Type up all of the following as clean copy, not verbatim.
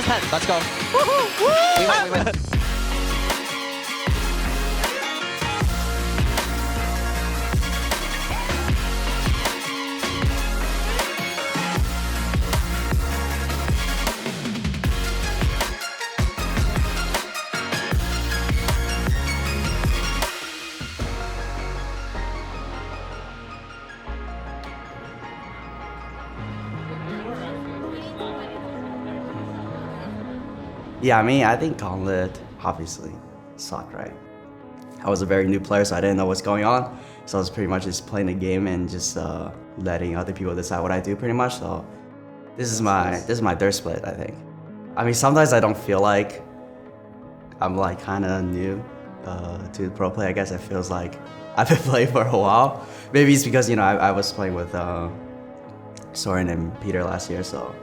10. Let's go. We win. Yeah, I mean, I think Gauntlet obviously sucked, right? I was a very new player, so I didn't know what's going on. So I was pretty much just playing the game and just letting other people decide what I do, pretty much. So this is my third split, I think. I mean, sometimes I don't feel like I'm like kind of new to pro play. I guess it feels like I've been playing for a while. Maybe it's because I was playing with Soren and Peter last year, so.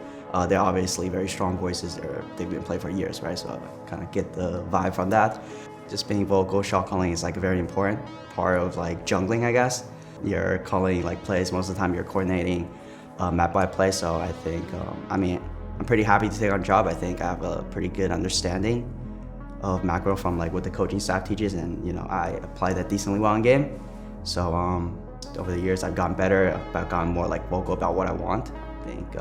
They're obviously very strong voices. They've been playing for years, right? So I kind of get the vibe from that. Just being vocal, shot calling is like a very important part of like jungling, I guess. You're calling like plays most of the time. You're coordinating map by play. So I think, I mean, I'm pretty happy to take on job. I think I have a pretty good understanding of macro from like what the coaching staff teaches, and I apply that decently well in game. So over the years, I've gotten better. I've gotten more like vocal about what I want. I think.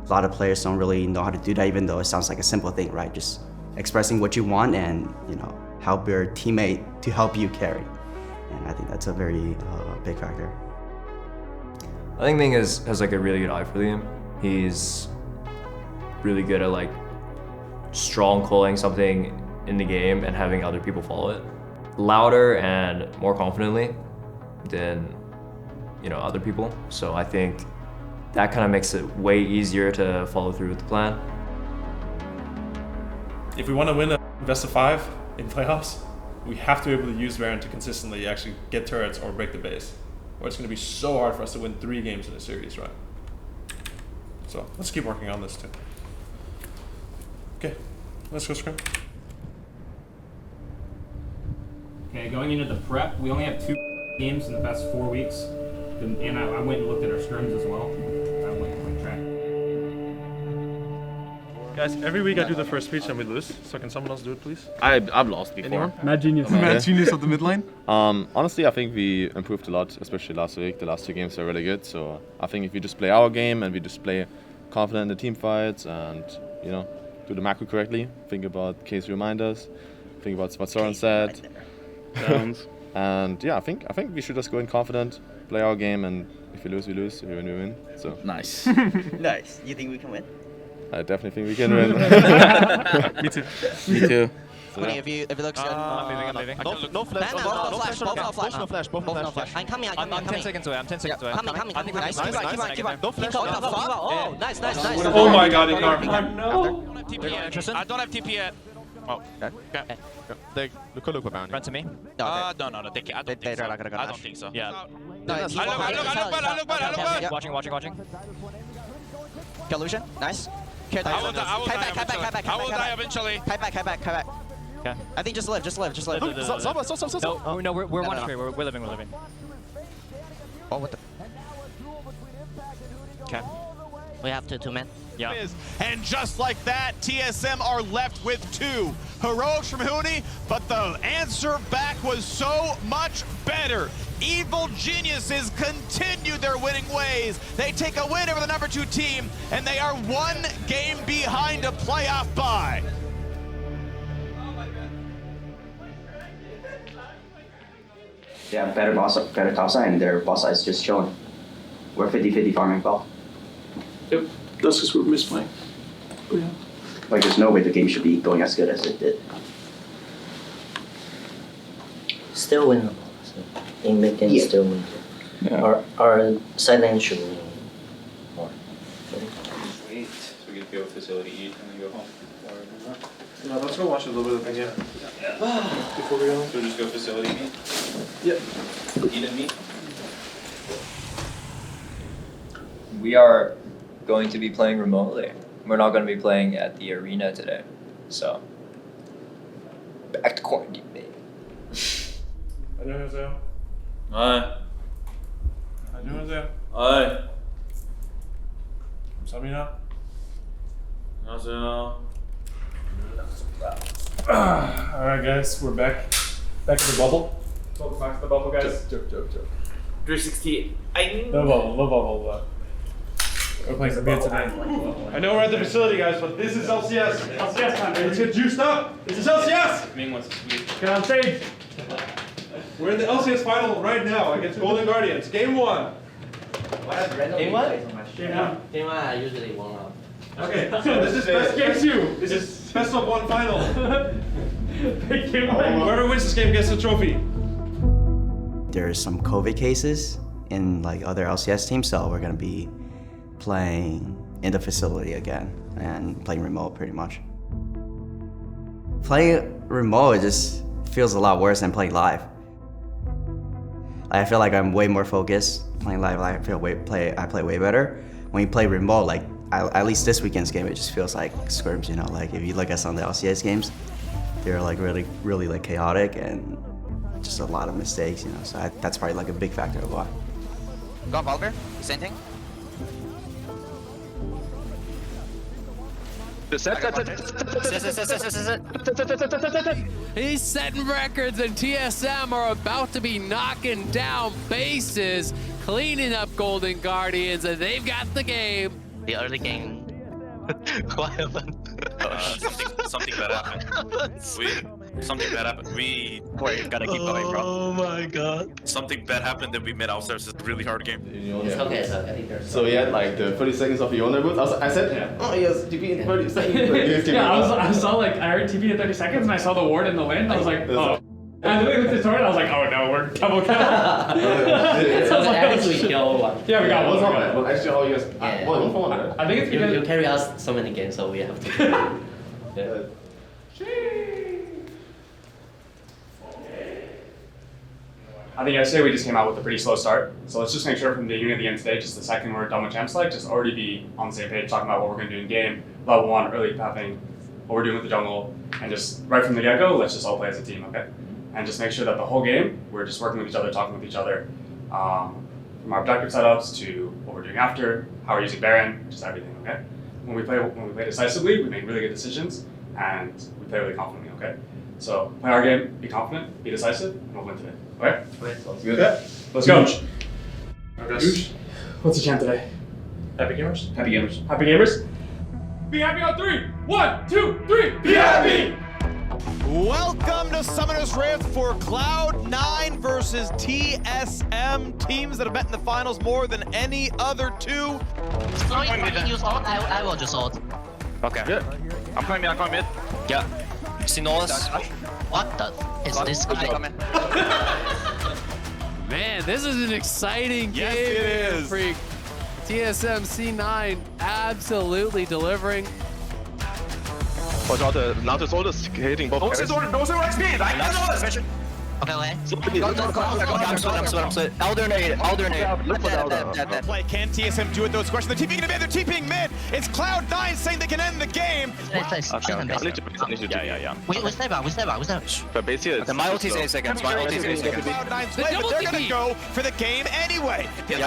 A lot of players don't really know how to do that, even though it sounds like a simple thing, right? Just expressing what you want and help your teammate to help you carry. And I think that's a very big factor. I think Ming has like a really good eye for the game. He's really good at like strong calling something in the game and having other people follow it louder and more confidently than other people. So I think that kind of makes it way easier to follow through with the plan. If we want to win a best of 5 in playoffs, we have to be able to use Baron to consistently actually get turrets or break the base. Or it's going to be so hard for us to win 3 games in a series, right? So let's keep working on this too. Okay, let's go scrim. Okay, going into the prep, we only have 2 games in the past 4 weeks. And I went and looked at our scrims as well. I went and track. Guys, every week I do the first speech and we lose. So can someone else do it, please? I've lost before. Anyone? Mad genius. Mad genius of the mid lane? Honestly, I think we improved a lot, especially last week. The last 2 games were really good. So I think if we just play our game and we just play confident in the team fights and do the macro correctly, think about case reminders, think about what Soren said, and yeah, I think we should just go in confident, play our game, and if we lose, we lose. If we win, we win. So Nice. Nice. You think we can win? I definitely think we can win. Me too. Me too. So, Winnie, if it looks good. I'm leaving. No flash. No flash. Both no flash. I'm coming. I'm 10 seconds away. Coming. Nice. Keep on. No flash. Oh, nice. Oh my god, Icar. No. I don't have TP yet. Oh, okay. They could look around. Run to me. No. I don't think so. I don't think so. Yeah. I look bad. Watching. Kill Lucian. Nice. I will die eventually. Kite back. Okay. I think just live. No, we're one straight. We're living. Oh, what the? Okay. We have 2 men. Yeah. And just like that, TSM are left with 2. Heroics from Huni, but the answer back was so much better. Evil Geniuses continue their winning ways. They take a win over the number 2 team, and they are 1 game behind a playoff bye. They have better top side, and their boss side is just chilling. We're 50-50 farming ball. Yep, that's because we're misplaying. Oh, yeah. Like, there's no way the game should be going as good as it did. Still winnable. So in mid game, still winnable. Yeah. Our side lane should win more. Sweet. So we can go facility eat and then go home. No, let's go watch a little bit of the game. Yeah. Before we go. So just go facility meet? Yep. Eat and meet? We are going to be playing remotely. We're not going to be playing at the arena today. So, back to quarantine, baby. 안녕하세요. Hi. 안녕하세요. Hi. 감사합니다. 안녕하세요. Alright guys, we're back. Back in the bubble. Welcome back to the bubble, guys. Joke. 360. No bubble. We're playing some today. I know we're at the facility, guys, but this is LCS. LCS time, baby. Let's get juiced up. This is LCS. Get on stage. We're in the LCS final right now against Golden Guardians. Game 1. Game 1? Game 1. Game 1 I usually won up. Okay, so this is best game 2. This is best of 1 final. Whoever wins this game gets the trophy. There's some COVID cases in like other LCS teams, so we're gonna be playing in the facility again and playing remote pretty much. Playing remote just feels a lot worse than playing live. I feel like I'm way more focused. Playing live, I play way better. When you play remote, like at least this weekend's game, it just feels like scrims, you know. Like if you look at some of the LCS games, they're like really like chaotic and just a lot of mistakes, you know. So that's probably like a big factor of why. Go Vulgar, same thing. He's setting records, and TSM are about to be knocking down bases, cleaning up Golden Guardians, and they've got the game. The early game. What happened? Something bad happened. Something bad happened. Wait, gotta keep going, bro. Oh my god. Something bad happened that we made ourselves a really hard game. Okay, so I think there's. So he had like the 30 seconds of the owner booth. I said, oh yes, TP in 30 seconds. I saw like, I heard TP in 30 seconds and I saw the ward in the lane. I was like, oh. And then with the turret, I was like, oh no, we're double kill. So I was like, actually we kill one. yeah, we got one. Well, actually, how you guys? Yeah. One for one. I think it's because You carry us so many games, so we have to. Yeah. I think yesterday we just came out with a pretty slow start. So let's just make sure from the beginning to the end today, just the second we're done with Champs League, just already be on the same page, talking about what we're going to do in game, level 1, early pathing, what we're doing with the jungle, and just right from the get-go, let's just all play as a team, okay? And just make sure that the whole game, we're just working with each other, talking with each other, from our objective setups to what we're doing after, how we're using Baron, just everything, okay? When we play decisively, we make really good decisions, and we play really confidently, okay? So play our game, be confident, be decisive, and we'll win today. Okay? Sounds good. Okay. Let's go. What's the chant today? Happy gamers? Happy gamers. Happy gamers? Be happy on 3. 1, 2, 3. Be happy! Welcome to Summoner's Rift for Cloud9 versus TSM, teams that have met in the finals more than any other two. So if I can use ult, I will just ult. Okay. Yeah. I'm coming mid. Yeah. Sinolas. What the is this guy? Man, this is an exciting game. Yes, it is. Freak. TSM C9 absolutely delivering. Watch out, the Natus ult is hitting both. Those are right speed. I know this. Okay, wait. I'm split. Alternate. Play. Can TSM do it though? It's a question. They're TPing mid. They're TPing mid. It's Cloud9 saying they can end the game. Yeah. We stay back. But basically, it's My ulti is 8 seconds. Cloud9's play, but they're gonna go for the game anyway. We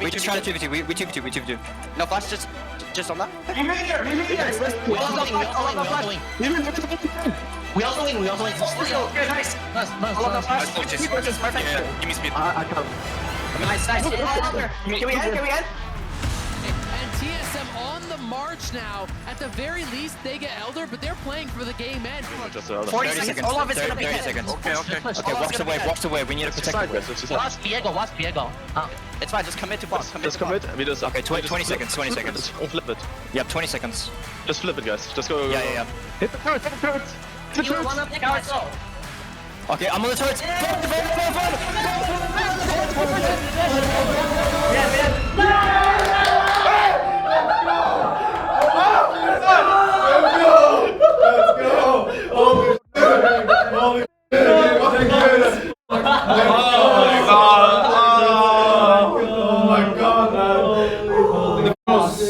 just try to 2v2. We 2v2. No flash, just on that. We also win. Nice. Give me speed. Nice. Can we end? And TSM on the march now. At the very least, they get Elder, but they're playing for the game end. 40 seconds. All of it's gonna be 30 seconds. Okay, walks away. We need to protect the wave. Watch Diego. It's fine, just commit to boss. Just commit. Okay, 20 seconds. Just flip it. Yep, 20 seconds. Just flip it, guys. Just go. Yeah. Hit the turret. You wanna pick ourselves? Okay, I'm on the turrets.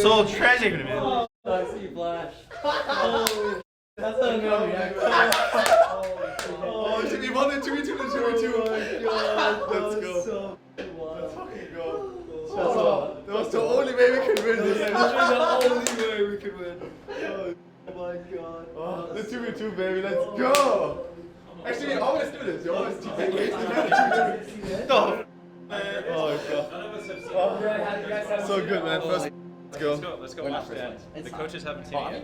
So tragic, man. I see flash. That's not good. Oh, should we won the 2v2 to 2v2? Let's go. Let's fucking go. That was the only way we can win this. That was the only way we can win. Oh my god. Oh, the 2v2, baby, let's go! Actually, always do this. You always do this. No. Oh, God. So good, man. First, let's go. Let's go watch that. The coaches haven't seen it yet.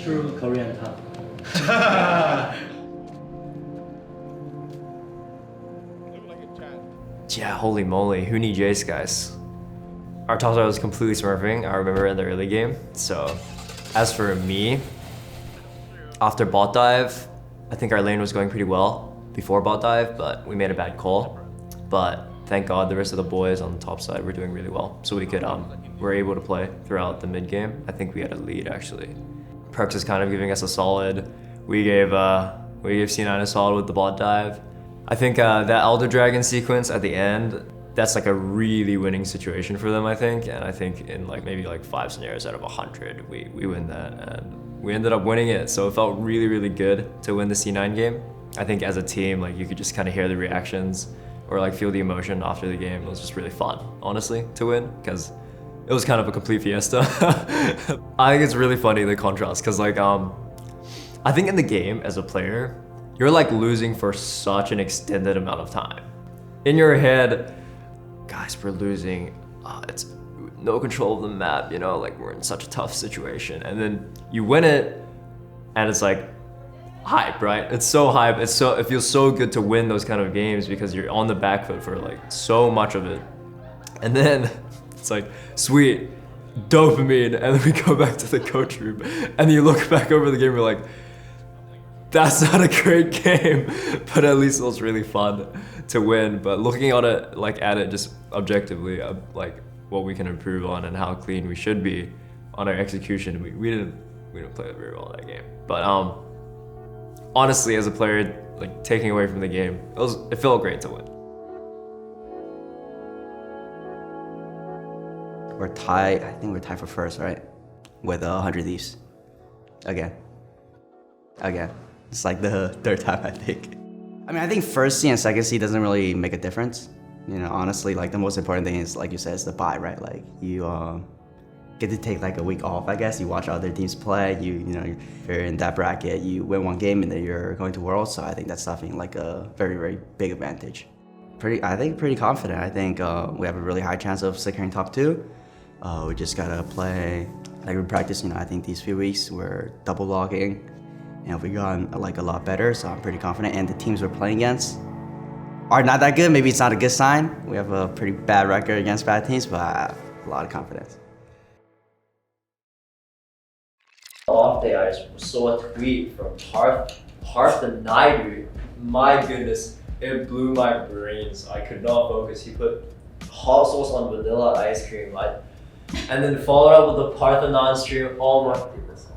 True Korean top. Yeah, holy moly, who need Jace, guys? Our top side was completely smurfing, I remember in the early game. So, as for me, after bot dive, I think our lane was going pretty well before bot dive, but we made a bad call. But thank God the rest of the boys on the top side were doing really well. So we were able to play throughout the mid game. I think we had a lead actually. Perks is kind of giving us a solid. We gave C9 a solid with the bot dive. I think that Elder Dragon sequence at the end, that's like a really winning situation for them, I think. And I think in maybe 5 scenarios out of 100, we win that. And we ended up winning it. So it felt really, really good to win the C9 game. I think as a team, you could just kind of hear the reactions or feel the emotion after the game. It was just really fun, honestly, to win, because it was kind of a complete fiesta. I think it's really funny, the contrast, because I think in the game as a player, you're losing for such an extended amount of time. In your head, guys, we're losing, it's no control of the map, you know, we're in such a tough situation. And then you win it, and it's hype, right? It's so hype. It feels so good to win those kind of games because you're on the back foot for so much of it. And then it's sweet, dopamine, and then we go back to the coach room and you look back over the game, you're like, that's not a great game, but at least it was really fun to win. But looking at it just objectively, what we can improve on and how clean we should be on our execution, we didn't play it very well in that game. But honestly, as a player, taking away from the game, it felt great to win. We're tied. I think we're tied for first, right? With 100 Thieves. Again. It's the third time, I think. I mean, I think first seed and second seed doesn't really make a difference. You know, honestly, the most important thing is, like you said, is the bye, right? You get to take a week off, I guess. You watch other teams play. If you're in that bracket, you win one game and then you're going to Worlds. So I think that's something a very, very big advantage. I think pretty confident. I think we have a really high chance of securing top 2. We just gotta play, we practice, I think these few weeks we're double logging and we've gotten a lot better, so I'm pretty confident. And the teams we're playing against are not that good. Maybe it's not a good sign. We have a pretty bad record against bad teams, but I have a lot of confidence. Off day, I just saw a tweet from Parth the Naidu. My goodness, it blew my brains. I could not focus. He put hot sauce on vanilla ice cream, and then followed up with the Parthenon stream. Oh my goodness.